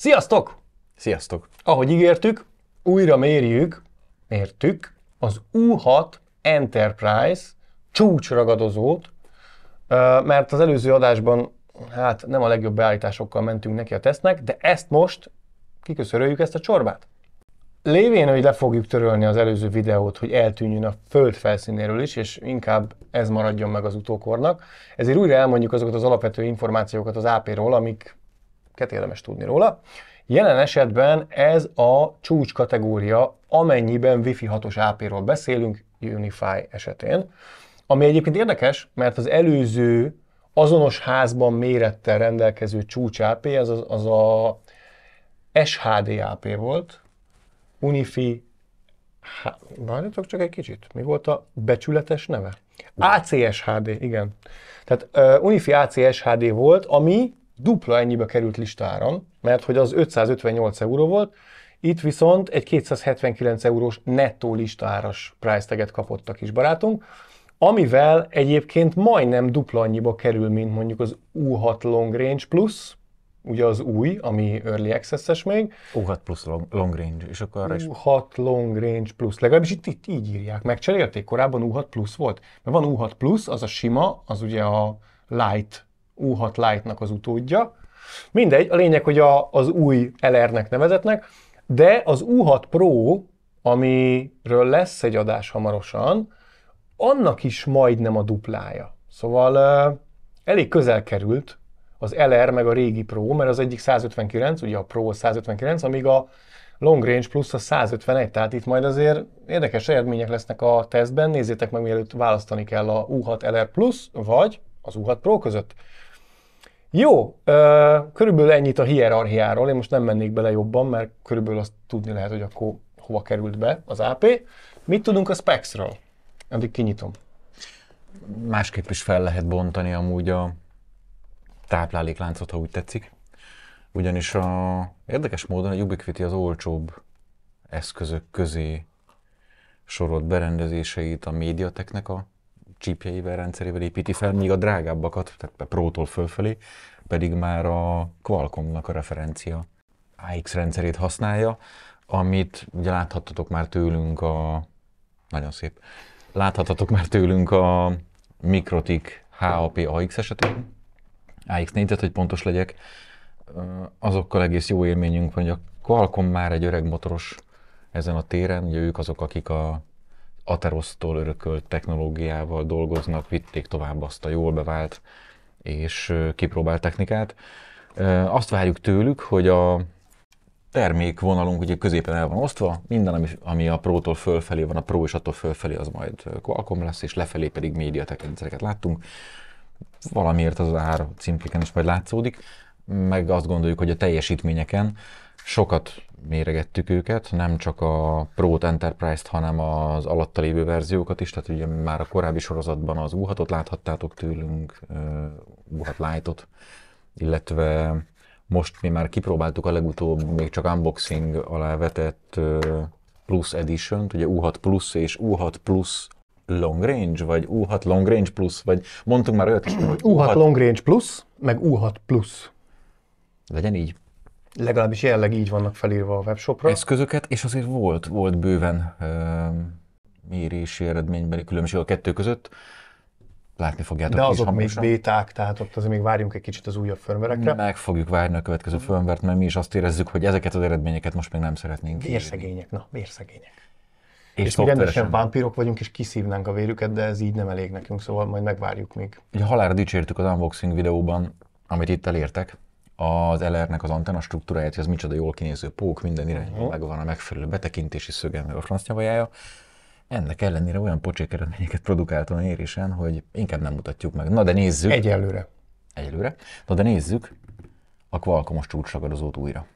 Sziasztok! Sziasztok! Ahogy ígértük, újra mértük az U6 Enterprise csúcsragadozót, mert az előző adásban nem a legjobb beállításokkal mentünk neki a tesztnek, de ezt most kiköszöröljük ezt a csorbát. Lévén, hogy le fogjuk törölni az előző videót, hogy eltűnjön a föld felszínéről is, és inkább ez maradjon meg az utókornak, ezért újra elmondjuk azokat az alapvető információkat az AP-ról, amiket érdemes tudni róla. Jelen esetben ez a csúcs kategória, amennyiben Wi-Fi 6-os AP-ról beszélünk, UniFi esetén. Ami egyébként érdekes, mert az előző azonos házban mérettel rendelkező csúcs AP, az a SHD AP volt. UniFi, várjatok csak egy kicsit, mi volt a becsületes neve? ACSHD, igen. Tehát UniFi ACSHD volt, ami dupla ennyibe került listáron, mert hogy az 558 euró volt, itt viszont egy 279 eurós nettó listáras price taget kapott a kis barátunk, amivel egyébként majdnem dupla annyiba kerül, mint mondjuk az U6 Long Range Plus, ugye az új, ami Early Access-es még. U6 Plus Long Range, és akkor arra is... U6 Long Range Plus, legalábbis itt így írják. Megcserélték, korábban U6 Plus volt. Mert van U6 Plus, az a sima, az ugye a Lite, U6 Lite-nak az utódja. Mindegy, a lényeg, hogy az új LR-nek nevezetnek, de az U6 Pro, amiről lesz egy adás hamarosan, annak is majdnem a duplája. Szóval elég közel került az LR meg a régi Pro, mert az egyik 159, ugye a Pro 159, amíg a Long Range Plus a 151, tehát itt majd azért érdekes eredmények lesznek a tesztben, nézzétek meg, mielőtt választani kell a U6 LR Plus vagy az U6 Pro között. Jó, körülbelül ennyit a hierarchiáról, én most nem mennék bele jobban, mert körülbelül azt tudni lehet, hogy akkor hova került be az AP. Mit tudunk a specsről? Addig kinyitom. Másképp is fel lehet bontani amúgy a táplálékláncot, ha úgy tetszik. Ugyanis érdekes módon a Ubiquiti az olcsóbb eszközök közé sorolt berendezéseit a MediaTeknek a chipjeivel, rendszerével építi fel, míg a drágábbakat, tehát a Pro-tól fölfelé, pedig már a Qualcommnak a referencia AX rendszerét használja, amit ugye láthattatok már tőlünk nagyon szép, láthattatok már tőlünk a Mikrotik HAP AX esetén, AX4-et, hogy pontos legyek, azokkal egész jó élményünk van, hogy a Qualcomm már egy öreg motoros ezen a téren, ugye ők azok, akik a Atheros-tól örökölt technológiával dolgoznak, vitték tovább azt a jól bevált és kipróbált technikát. Azt várjuk tőlük, hogy a termékvonalunk ugye középen el van osztva, minden, ami a Pro-tól fölfelé van, a Pro és attól fölfelé az majd Qualcomm lesz, és lefelé pedig MediaTek rendszereket láttunk. Valamiért az ár címkéken is majd látszódik, meg azt gondoljuk, hogy a teljesítményeken sokat méregettük őket, nem csak a Pro Enterprise-t, hanem az alatta lévő verziókat is, tehát ugye már a korábbi sorozatban az U6-ot láthattátok tőlünk, U6 Lite-ot, illetve most mi már kipróbáltuk a legutóbb még csak unboxing alá vetett Plus Edition-t, ugye U6 Plus és U6 Plus Long Range, vagy U6 Long Range Plus, vagy mondtunk már olyat is, hogy U6 Long Range Plus, meg U6 Plus. Legyen így. Legalábbis jelenleg így vannak felírva a webshopra. Eszközöket, és azért volt bőven mérési eredménybeli különbség a kettő között. Látni fogjátok de is azok hamarosan. még béták, tehát ott azért még várjunk egy kicsit az újabb firmware-ekre. Meg fogjuk várni a következő firmware-t, mert mi is azt érezzük, hogy ezeket az eredményeket most még nem szeretnénk. Vérszegények, na, vérszegények. És mi rendesen vámpírok vagyunk, és kiszívnánk a vérüket, de ez így nem elég nekünk, szóval majd megvárjuk még. Ugye halálra dicsértük az unboxing videóban, amit itt elértek, az LR-nek az antenna struktúráját, hogy az micsoda jól kinéző pók, minden irányban megvan a megfelelő betekintési szöge, meg a francnyavajája. Ennek ellenére olyan pocsék eredményeket produkált a mérésen, hogy inkább nem mutatjuk meg. Na de nézzük. Egyelőre. Na de nézzük a Qualcomm-os csúcsragadozót újra.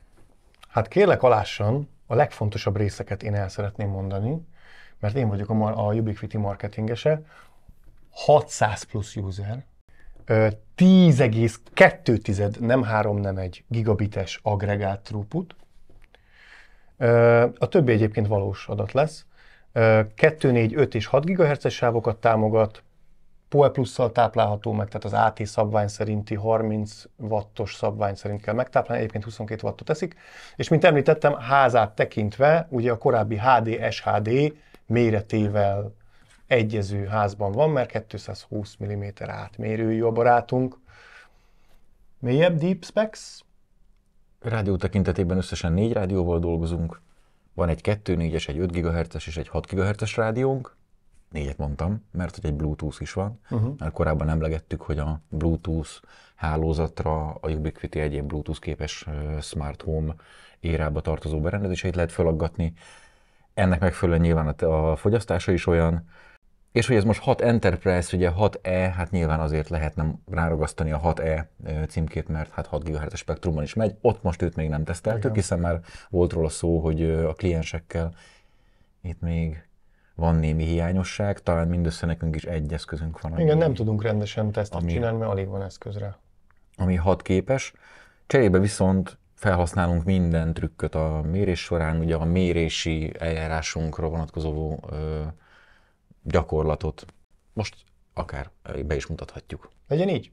Hát kérlek alássan, a legfontosabb részeket én el szeretném mondani, mert én vagyok a Ubiquiti marketingese, 600 plusz user, 10,2, nem 3, nem 1 gigabites agregált throughput. A többi egyébként valós adat lesz. 2, 4, 5 és 6 GHz-es sávokat támogat, PoE Plusszal táplálható meg, tehát az AT szabvány szerinti 30 wattos szabvány szerint kell megtáplálni, egyébként 22 wattot teszik, és mint említettem, házát tekintve, ugye a korábbi HD, SHD méretével egyező házban van, mert 220 mm átmérőjű a barátunk. Mélyebb deep specs? Rádió tekintetében összesen 4 rádióval dolgozunk. Van egy 2.4-es, egy 5 GHz-es és egy 6 GHz-es rádiónk. 4-et mondtam, mert hogy egy Bluetooth is van. Mert korábban emlegettük, hogy a Bluetooth hálózatra a Ubiquiti egyéb Bluetooth képes Smart Home érába tartozó berendezéseit lehet felaggatni. Ennek megfelelően nyilván a fogyasztása is olyan. És hogy ez most 6 Enterprise, ugye 6E, hát nyilván azért lehetne ráragasztani a 6E címkét, mert hát 6 GHz spektrumban is megy. Ott most őt még nem teszteltük, hiszen már volt róla szó, hogy a kliensekkel itt még van némi hiányosság, talán mindössze nekünk is egy eszközünk van. Igen, nem tudunk rendesen tesztet csinálni, mert alig van eszközre. Ami 6 képes. Cserébe viszont felhasználunk minden trükköt a mérés során, ugye a mérési eljárásunkra vonatkozó gyakorlatot most akár be is mutathatjuk. Legyen így.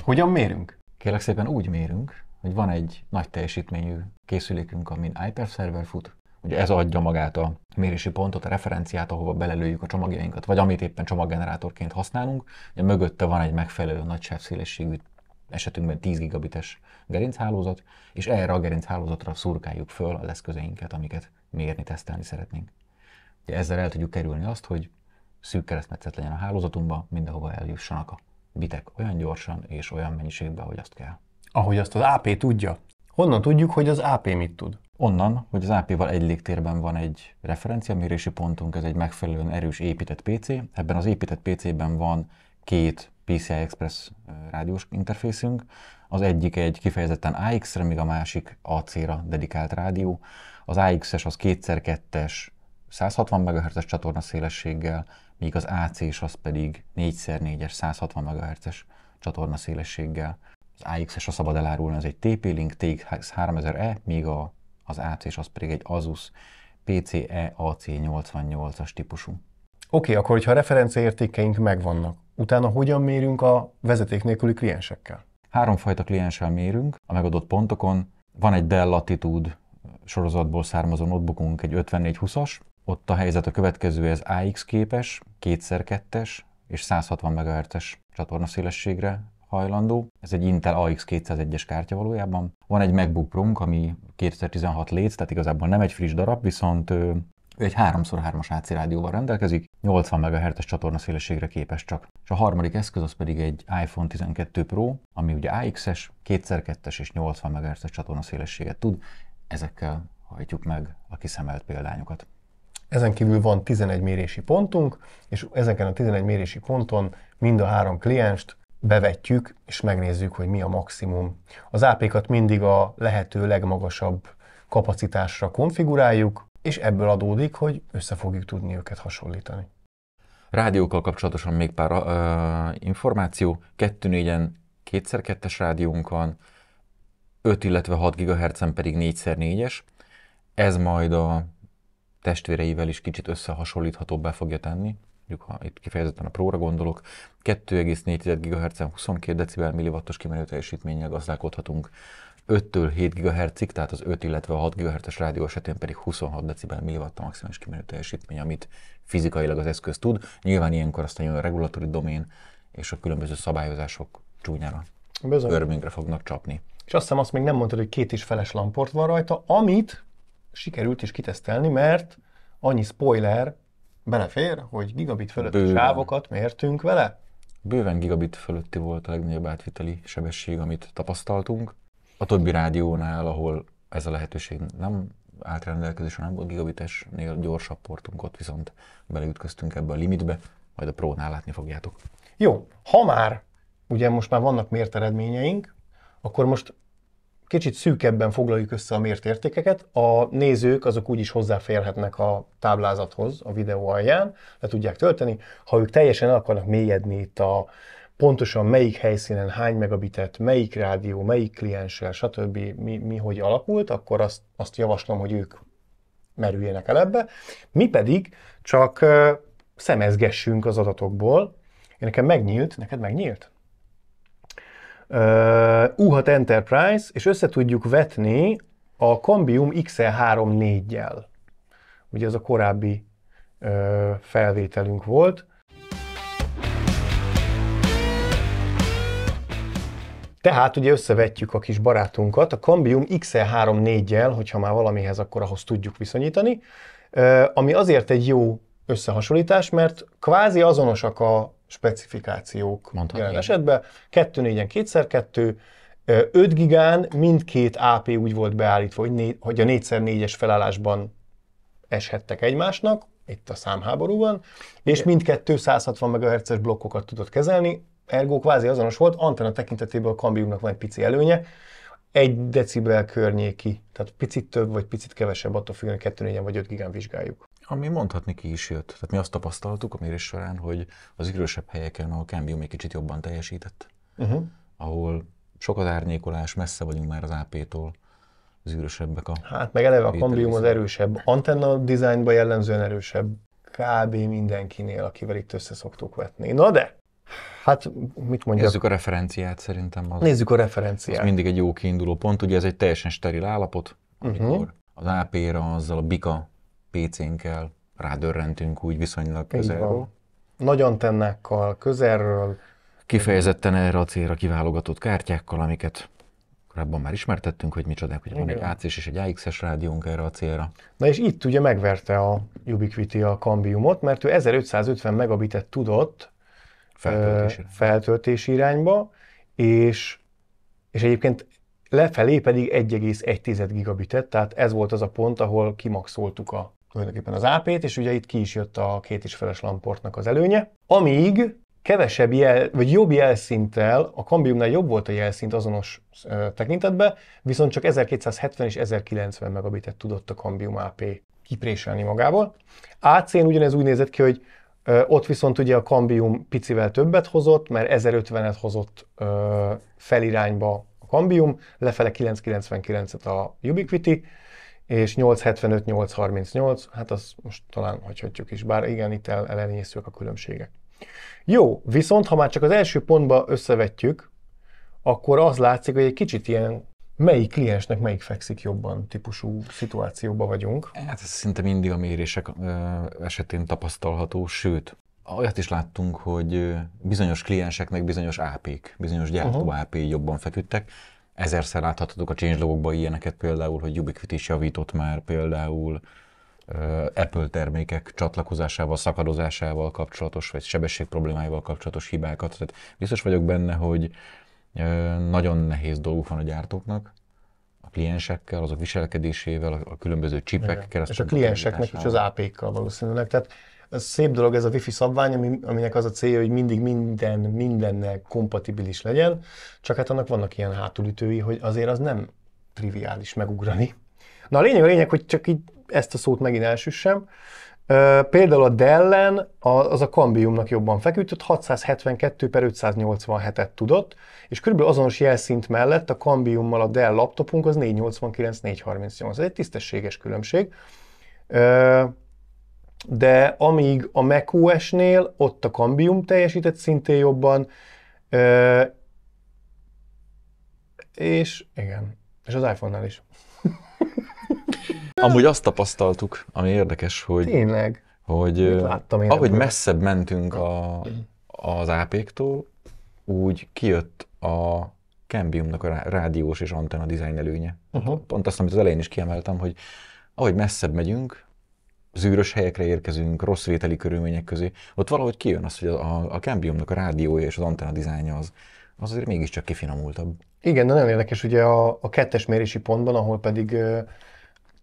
Hogyan mérünk? Kérlek szépen úgy mérünk, hogy van egy nagy teljesítményű készülékünk, amin iPerf szerver fut. Ugye ez adja magát a mérési pontot, a referenciát, ahova belelőjük a csomagjainkat, vagy amit éppen csomaggenerátorként használunk. Ugye mögötte van egy megfelelő nagy sávszélességű, esetünkben 10 gigabites gerinchálózat, és erre a gerinchálózatra szurkáljuk föl az eszközeinket, amiket mérni, tesztelni szeretnénk. Ugye ezzel el tudjuk kerülni azt, hogy szűk keresztmetszet legyen a hálózatunkban, mindenhova eljussanak a bitek olyan gyorsan és olyan mennyiségben, hogy azt kell. Ahogy azt az AP tudja. Honnan tudjuk, hogy az AP mit tud? Onnan, hogy az AP-val egy légtérben van egy referenciamérési pontunk, ez egy megfelelően erős épített PC. Ebben az épített PC-ben van 2 PCI Express rádiós interfészünk. Az egyik egy kifejezetten AX-re, míg a másik AC-ra dedikált rádió. Az AX-es az 2x2-es 160 MHz-es csatorna szélességgel, míg az AC-s az pedig 4x4-es 160 MHz-es csatorna szélességgel. Az AX-es, a szabad elárulni, az egy TP-Link TX3000E, míg az AC-s az pedig egy Asus PCE AC88-as típusú. Oké, akkor hogyha a referenciaértékeink megvannak, utána hogyan mérünk a vezeték nélküli kliensekkel? 3 fajta klienssel mérünk a megadott pontokon. Van egy Dell Latitude sorozatból származó notebookunk, egy 5420-as. Ott a helyzet a következő, ez AX képes, 2x2-es és 160 MHz-es csatornaszélességre hajlandó. Ez egy Intel AX201-es kártya valójában. Van egy MacBook Pro-nk, ami 2016 léc, tehát igazából nem egy friss darab, viszont ő egy 3x3-as AC rádióval rendelkezik, 80 MHz-es csatornaszélességre képes csak. És a harmadik eszköz az pedig egy iPhone 12 Pro, ami ugye AX-es, 2x2-es és 80 MHz-es csatornaszélességet tud. Ezekkel hajtjuk meg a kiszemelt példányokat. Ezen kívül van 11 mérési pontunk, és ezeken a 11 mérési ponton mind a 3 klienst bevetjük, és megnézzük, hogy mi a maximum. Az AP-kat mindig a lehető legmagasabb kapacitásra konfiguráljuk, és ebből adódik, hogy össze fogjuk tudni őket hasonlítani. Rádiókkal kapcsolatosan még pár információ. 2.4-en 2x2-es rádiónk van, 5, illetve 6 GHz-en pedig 4x4-es. Ez majd a testvéreivel is kicsit összehasonlíthatóbbá fogja tenni. Mondjuk, ha itt kifejezetten a Pro-ra gondolok, 2,4 GHz-en 22 dB milliwattos kimenő teljesítménnyel gazdálkodhatunk. 5-től 7 GHz-ig, tehát az 5, illetve a 6 GHz-es rádió esetén pedig 26 dB milliwatt a maximális kimenő teljesítmény, amit fizikailag az eszköz tud. Nyilván ilyenkor aztán jön a regulatóri domén, és a különböző szabályozások csúnyára, örömünkre fognak csapni. És azt hiszem, azt még nem mondtad, hogy 2 és feles lamport van rajta, amit sikerült is kitesztelni, mert annyi spoiler belefér, hogy gigabit fölötti sávokat mértünk vele. Bőven gigabit fölötti volt a legnagyobb átviteli sebesség, amit tapasztaltunk. A többi rádiónál, ahol ez a lehetőség nem állt rendelkezésre, nem volt gigabitesnél gyorsabb portunk, ott viszont beleütköztünk ebbe a limitbe, majd a Pro-nál látni fogjátok. Jó, ha már, ugye most már vannak mért eredményeink, akkor most kicsit szűkebben foglaljuk össze a mért értékeket. A nézők azok úgyis hozzáférhetnek a táblázathoz a videó alján, le tudják tölteni. Ha ők teljesen el akarnak mélyedni itt pontosan melyik helyszínen, hány megabitet, melyik rádió, melyik klienssel, stb. Mi hogy alakult, akkor azt javaslom, hogy ők merüljenek el ebbe, mi pedig csak szemezgessünk az adatokból. Nekem megnyílt, neked megnyílt? U6 Enterprise, és össze tudjuk vetni a Cambium XL3-4-jel. Ugye ez a korábbi felvételünk volt. Tehát ugye összevetjük a kis barátunkat a Cambium XL3-4-jel, hogyha már valamihez, akkor ahhoz tudjuk viszonyítani, ami azért egy jó összehasonlítás, mert kvázi azonosak a specifikációk jelen esetben. 2.4-en 2x2, 5 gigán mindkét AP úgy volt beállítva, hogy a 4x4-es felállásban eshettek egymásnak, itt a számháborúban, és mindkettő 160 MHz-es blokkokat tudott kezelni, ergo kvázi azonos volt, antenna tekintetében a Cambiumnak van egy pici előnye, 1 decibel környéki, tehát picit több vagy picit kevesebb, attól függően, hogy 2.4-en vagy 5 gigán vizsgáljuk. Ami mondhatni ki is jött. Tehát mi azt tapasztaltuk a mérés során, hogy az idősebb helyeken a Cambium egy kicsit jobban teljesített. Ahol sok az árnyékolás, messze vagyunk már az AP-tól, az űrösebbek a... Hát meg eleve a Cambium az erősebb, antenna dizájnban jellemzően erősebb, kb. Mindenkinél, akivel itt össze szoktuk vetni. Na de, hát mit mondjak? Nézzük a referenciát szerintem. Nézzük a referenciát. Az mindig egy jó kiinduló pont, ugye ez egy teljesen steril állapot, amikor az AP-ra azzal a Bika PC-nkkel rádörrentünk úgy viszonylag közelről. Nagy antennákkal, közelről. Kifejezetten erre a célra kiválogatott kártyákkal, amiket korábban már ismertettünk, hogy micsodák, hogy van egy AC-s és egy AX-es rádiónk erre a célra. Na és itt ugye megverte a Ubiquiti a Cambiumot, mert ő 1550 megabitet tudott feltöltési irányba, és egyébként lefelé pedig 1,1 gigabitet, tehát ez volt az a pont, ahol kimaxoltuk tulajdonképpen az AP-t, és ugye itt ki is jött a 2,5-es lamportnak az előnye. Amíg kevesebb vagy jobb jelszinttel, a Cambiumnál jobb volt a jelszint azonos tekintetben, viszont csak 1270 és 1090 megabitet tudott a Cambium AP kipréselni magából. AC-n ugyanez úgy nézett ki, hogy ott viszont ugye a Cambium picivel többet hozott, mert 1050-et hozott felirányba a Cambium, lefele 999-et a Ubiquiti, és 875-838, hát azt most talán hagyhatjuk is, bár igen, itt elenyészők a különbségek. Jó, viszont ha már csak az első pontba összevetjük, akkor az látszik, hogy egy kicsit ilyen melyik kliensnek melyik fekszik jobban típusú szituációban vagyunk. Hát ez szinte mindig a mérések esetén tapasztalható, sőt, olyat is láttunk, hogy bizonyos klienseknek bizonyos AP-k, bizonyos gyártó AP-i jobban feküdtek. Ezerszer láthattuk a changelogokban ilyeneket például, hogy Ubiquiti is javított már például Apple termékek csatlakozásával, szakadozásával kapcsolatos, vagy sebesség problémáival kapcsolatos hibákat. Tehát biztos vagyok benne, hogy nagyon nehéz dolguk van a gyártóknak, a kliensekkel, azok viselkedésével, a különböző csipek keresztül. És a klienseknek is az AP-kkal valószínűleg. Tehát ez szép dolog ez a Wi-Fi szabvány, aminek az a célja, hogy mindig mindennel kompatibilis legyen, csak hát annak vannak ilyen hátulütői, hogy azért az nem triviális megugrani. Na a lényeg, hogy csak így ezt a szót megint elsüssem. Például a Dellen az a Cambiumnak jobban feküdt, 672/587-et tudott, és körülbelül azonos jelszint mellett a Cambiummal a Dell laptopunk az 489/438. Ez egy tisztességes különbség. De amíg a macOS-nél ott a Cambium teljesített szintén jobban, és igen, és az iPhone-nál is. Amúgy azt tapasztaltuk, ami érdekes, hogy, tényleg? Hogy ahogy messzebb mentünk az AP-któl, úgy kijött a Cambiumnak a rádiós és antenna design előnye. Pont azt, amit az elején is kiemeltem, hogy ahogy messzebb megyünk, zűrös helyekre érkezünk, rossz vételi körülmények közé, ott valahogy kijön az, hogy a Cambiumnak a rádiója és az antenna dizájnja az azért mégiscsak kifinomultabb. Igen, de nagyon érdekes, ugye a kettes mérési pontban, ahol pedig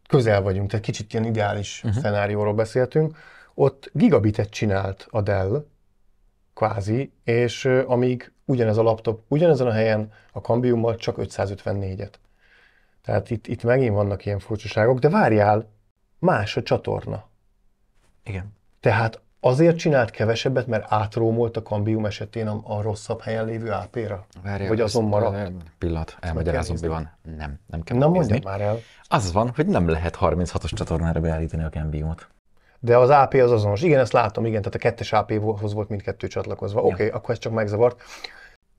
közel vagyunk, tehát kicsit ilyen ideális szenárióról beszéltünk, ott gigabitet csinált a Dell, kvázi, és amíg ugyanez a laptop ugyanezen a helyen a Cambiummal csak 554-et. Tehát itt megint vannak ilyen furcsaságok, de várjál, más a csatorna. Igen. Tehát azért csinált kevesebbet, mert átrómolt a Cambium esetén a rosszabb helyen lévő AP-ra? Vagy azon maradt? Pillanat, elmagyarázom, mi van. Nem kell Na megnézni. mondjad már el. Az van, hogy nem lehet 36-os csatornára beállítani a Cambiumot. De az AP az azonos. Igen, ezt látom, igen, tehát a 2-es AP-hoz volt mindkettő csatlakozva. Ja. Oké, akkor ez csak megzavart.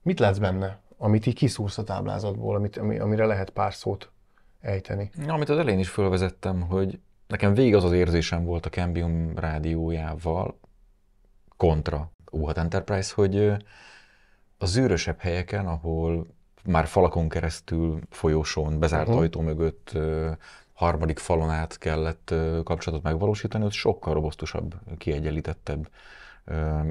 Mit látsz benne, amit így kiszúrsz a táblázatból, amire lehet pár szót ejteni? Amit az elején is fölvezettem, hogy nekem végig az az érzésem volt a Cambium rádiójával kontra U6 Enterprise, hogy a zűrösebb helyeken, ahol már falakon keresztül, folyosón, bezárt ajtó mögött, harmadik falon át kellett kapcsolatot megvalósítani, ott sokkal robosztusabb, kiegyenlítettebb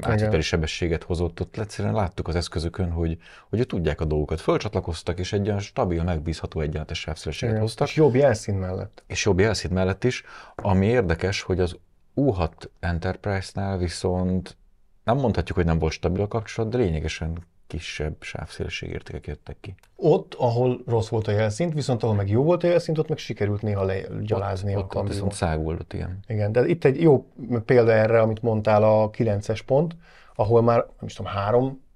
átviteli sebességet hozott. Ott egyszerűen láttuk az eszközökön, hogy tudják a dolgokat. Fölcsatlakoztak, és egy olyan stabil, megbízható egyenletes sávszélességet hoztak. És jobb jelszín mellett. És jobb jelszín mellett is. Ami érdekes, hogy az U6 Enterprise-nál viszont nem mondhatjuk, hogy nem volt stabil a kapcsolat, de lényegesen kisebb sávszélességértékek jöttek ki. Ott, ahol rossz volt a jelszint, viszont ahol meg jó volt a jelszint, ott meg sikerült néha gyalázni a Ott viszont száguldott, igen. Igen, de itt egy jó példa erre, amit mondtál, a 9-es pont, ahol már, nem is tudom,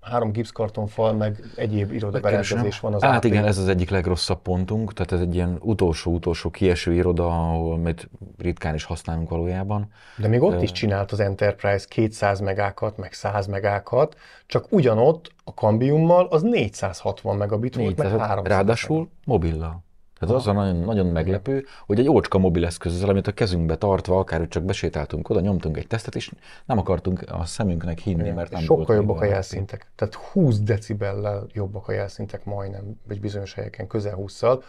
három gipszkartonfal, meg egyéb irodaberendezés van az Hát AP. igen, ez az egyik legrosszabb pontunk, tehát ez egy ilyen utolsó kieső iroda, ahol ritkán is használunk valójában. De még ott is csinált az Enterprise 200 megákat, meg 100 megákat, csak ugyanott a Cambiummal az 460 megabit volt, meg 300. Ráadásul mobillal. Tehát az a nagyon meglepő, hogy egy ócska mobileszközzel, amit a kezünkbe tartva, akár csak besétáltunk oda, nyomtunk egy tesztet, és nem akartunk a szemünknek hinni, mert nem sokkal jobbak a jelszintek. Tehát 20 decibellel jobbak a jelszintek majdnem, vagy bizonyos helyeken közel 20-szal.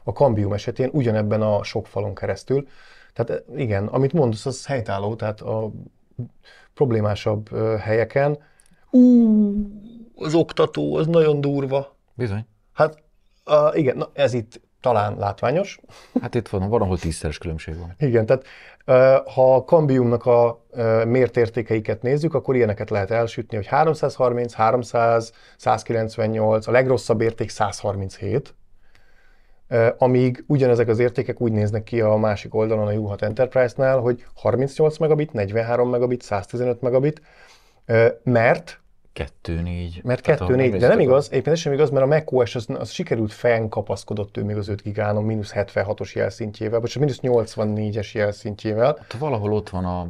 A Cambium esetén ugyanebben a sok falon keresztül. Tehát igen, amit mondasz, az helytálló, tehát a problémásabb helyeken. Az oktató, az nagyon durva. Bizony. Hát igen, na, ez itt talán látványos. Hát itt van ahol 10-szeres különbség van. Igen, tehát ha a Cambiumnak a mért értékeiket nézzük, akkor ilyeneket lehet elsütni, hogy 330, 300, 198, a legrosszabb érték 137, amíg ugyanezek az értékek úgy néznek ki a másik oldalon a U6 Enterprise-nál, hogy 38 megabit, 43 megabit, 115 megabit, mert 2.4. Mert 2.4, de nem igaz, éppen ez sem igaz, mert a macOS az sikerült fennkapaszkodott ő még az 5 gigán, mínusz 76-os jelszintjével, vagy mínusz 84-es jelszintjével. Ott valahol ott van a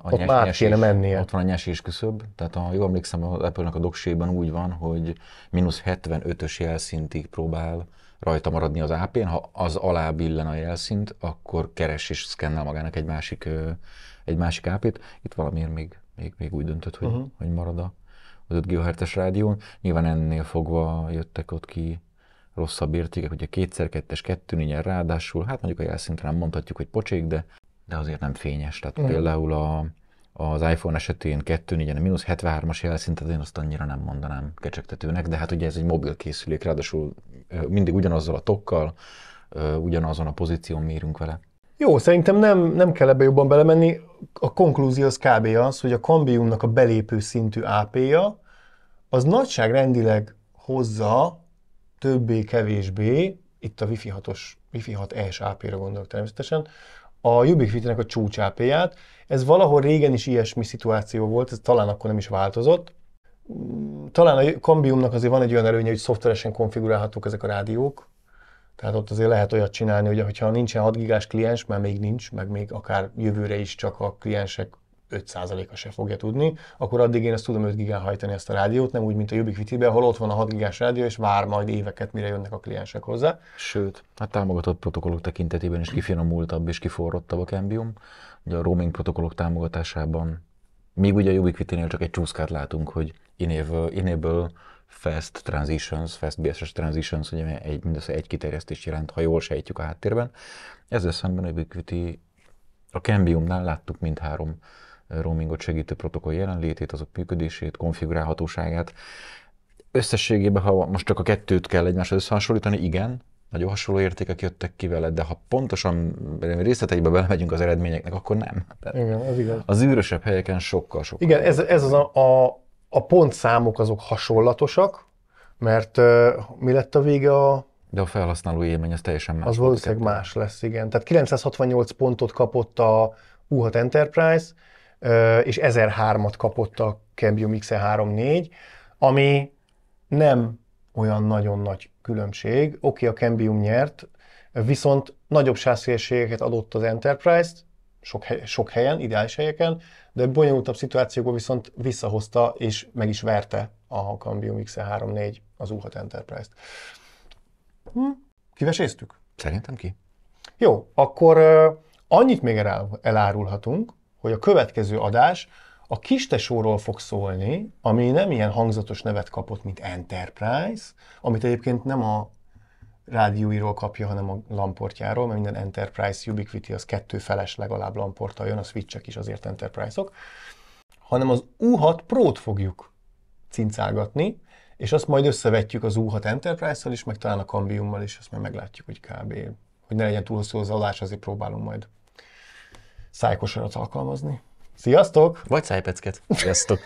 ott már kéne mennie. Ott van a nyesés küszöb, tehát jól emlékszem, az Apple-nek a dockségben úgy van, hogy mínusz 75-ös jelszintig próbál rajta maradni az AP-n, ha az alá billen a jelszint, akkor keres és szkennel magának egy másik AP-t. Itt valamiért még úgy döntött, hogy marad az 5 GHz-es rádión. Nyilván ennél fogva jöttek ott ki rosszabb értékek, ugye 2x2-es 2.4-en ráadásul, hát mondjuk a jelszintre nem mondhatjuk, hogy pocsék, de azért nem fényes. Tehát például az iPhone esetén 2.4-en a mínusz 73-as jelszintet én azt annyira nem mondanám kecsegtetőnek, de hát ugye ez egy mobil készülék, ráadásul mindig ugyanazzal a tokkal, ugyanazon a pozíción mérünk vele. Jó, szerintem nem kell ebbe jobban belemenni. A konklúzió az kb. Az, hogy a Cambiumnak a belépő szintű AP-ja az nagyságrendileg hozza többé-kevésbé, itt a Wi-Fi 6-es AP-ra gondolok természetesen, a Ubiquiti-nek a csúcs AP-ját. Ez valahol régen is ilyesmi szituáció volt, ez talán akkor nem is változott. Talán a Cambiumnak azért van egy olyan előnye, hogy szoftveresen konfigurálhatók ezek a rádiók. Tehát ott azért lehet olyat csinálni, hogy ha nincsen 6 gigás kliens, mert még nincs, meg még akár jövőre is csak a kliensek 5%-a se fogja tudni, akkor addig én ezt tudom 5 gigán hajtani ezt a rádiót, nem úgy, mint a Ubiquiti-ben, ahol ott van a 6 gigás rádió, és vár majd éveket, mire jönnek a kliensek hozzá. Sőt, hát támogatott protokollok tekintetében is kifinomultabb és kiforrottabb a Cambium. Ugye a roaming protokollok támogatásában, még ugye a Ubiquiti-nél csak egy csúszkát látunk, hogy enable fast transitions, fast BSS transitions, ugye mindössze egy kiterjesztést jelent, ha jól sejtjük a háttérben. Ezzel szemben a Ubiquiti, a Cambiumnál láttuk mindhárom roamingot segítő protokoll jelenlétét, azok működését, konfigurálhatóságát. Összességében, ha most csak a kettőt kell egymáshoz összehasonlítani, igen, nagyon hasonló értékek jöttek ki vele, de ha pontosan részleteibe belemegyünk az eredményeknek, akkor nem. Igen, ez igaz. Az űrösebb helyeken sokkal. Igen, ez az a pontszámok azok hasonlatosak, mert mi lett a vége De a felhasználó élmény az teljesen más. Az valószínűleg más lesz, igen. Tehát 968 pontot kapott a U6 Enterprise, és 1003-at kapott a Cambium XE34, ami nem olyan nagyon nagy különbség. Oké, a Cambium nyert, viszont nagyobb sávszélességeket adott az Enterprise-t, sok helyen, ideális helyeken, de bonyolultabb szituációkban viszont visszahozta és meg is verte a Cambium XE34 az U6 Enterprise-t. Kiveséztük? Szerintem ki. Jó, akkor annyit még elárulhatunk, hogy a következő adás a kistesóról fog szólni, ami nem ilyen hangzatos nevet kapott, mint Enterprise, amit egyébként nem a rádióiról kapja, hanem a lamportjáról, mert minden Enterprise Ubiquiti az 2 feles legalább lamporttal jön, a switchek is azért Enterprise-ok, hanem az U6 Pro-t fogjuk cincálgatni, és azt majd összevetjük az U6 Enterprise-szal is, meg talán a Cambiummal is, azt majd meglátjuk, hogy kb. Hogy ne legyen túl hosszú az adás, azért próbálunk majd szájkosarat alkalmazni. Sziasztok! Vagy szájpecket. Sziasztok!